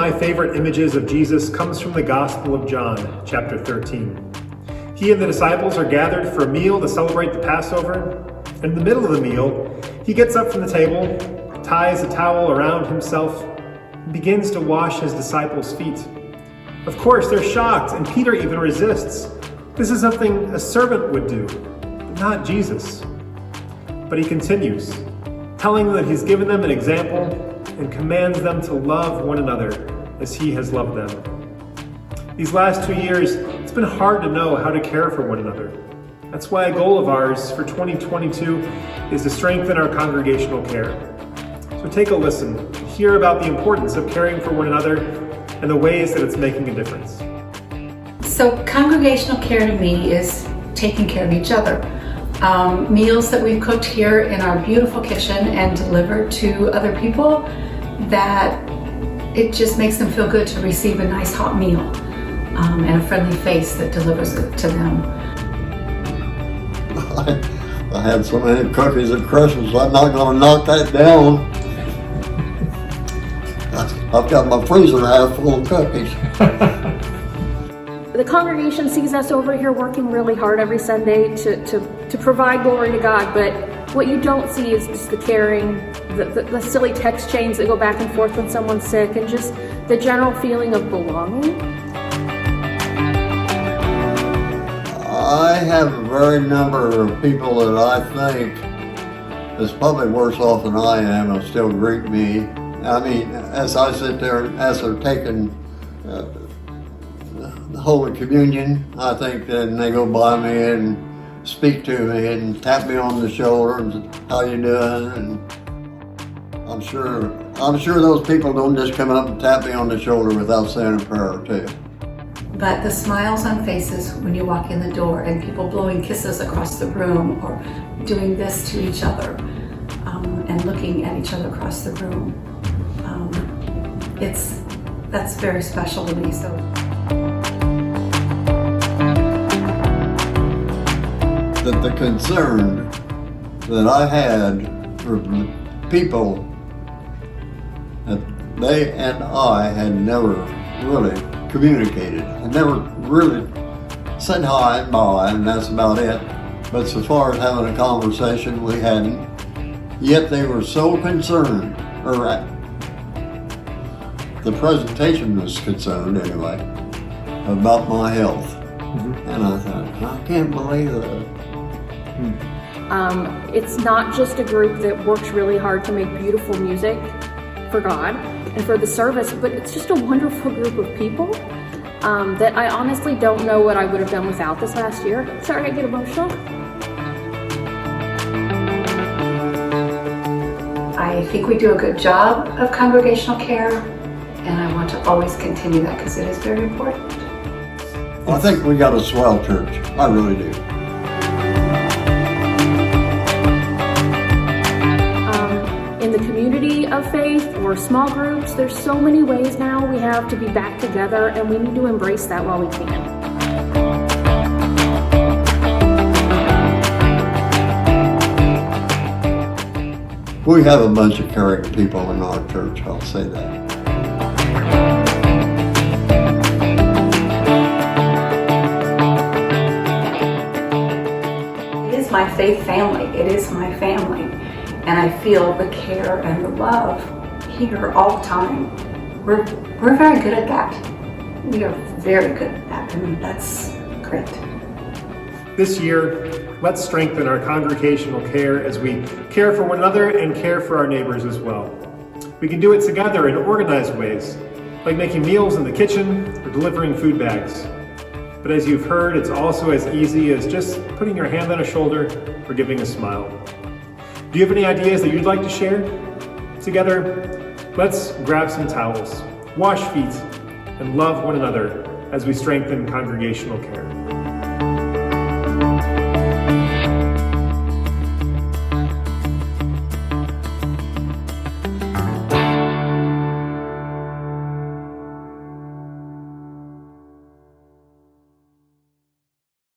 my favorite images of Jesus comes from the Gospel of John, chapter 13. He and the disciples are gathered for a meal to celebrate the Passover. And in the middle of the meal, he gets up from the table, ties a towel around himself, and begins to wash his disciples' feet. Of course, they're shocked, and Peter even resists. This is something a servant would do, but not Jesus. But he continues, telling them that he's given them an example and commands them to love one another as he has loved them. These last 2 years, it's been hard to know how to care for one another. That's why a goal of ours for 2022 is to strengthen our congregational care. So take a listen, hear about the importance of caring for one another and the ways that it's making a difference. So congregational care to me is taking care of each other. Meals that we've cooked here in our beautiful kitchen and delivered to other people, that it just makes them feel good to receive a nice hot meal and a friendly face that delivers it to them. I had so many cookies at Christmas, I'm not going to knock that down. I've got my freezer half full of cookies. The congregation sees us over here working really hard every Sunday to provide glory to God, but what you don't see is just the caring, the silly text chains that go back and forth when someone's sick, and just the general feeling of belonging. I have a very number of people that I think is probably worse off than I am and still greet me. I mean, as I sit there, as they're taking the Holy Communion, I think then they go by me and speak to me and tap me on the shoulder and how you doing? And I'm sure those people don't just come up and tap me on the shoulder without saying a prayer or two. But the smiles on faces when you walk in the door and people blowing kisses across the room or doing this to each other and looking at each other across the room, that's very special to me. So. The concern that I had for the people that they and I had never really communicated. I never really said hi and bye, and that's about it. But so far as having a conversation, we hadn't. Yet they were so concerned, or the presentation was concerned anyway, about my health. Mm-hmm. And I thought, I can't believe that. It's not just a group that works really hard to make beautiful music for God and for the service, but it's just a wonderful group of people that I honestly don't know what I would have done without this last year. Sorry, I get emotional. I think we do a good job of congregational care, and I want to always continue that because it is very important. I think we got a swell church. I really do. In the community of faith or small groups, there's so many ways now we have to be back together, and we need to embrace that while we can. We have a bunch of caring people in our church, I'll say that. It is my faith family. It is my family. And I feel the care and the love here all the time. We're very good at that. We are very good at that, and that's great. This year, let's strengthen our congregational care as we care for one another and care for our neighbors as well. We can do it together in organized ways, like making meals in the kitchen or delivering food bags. But as you've heard, it's also as easy as just putting your hand on a shoulder or giving a smile. Do you have any ideas that you'd like to share? Together, let's grab some towels, wash feet, and love one another as we strengthen congregational care.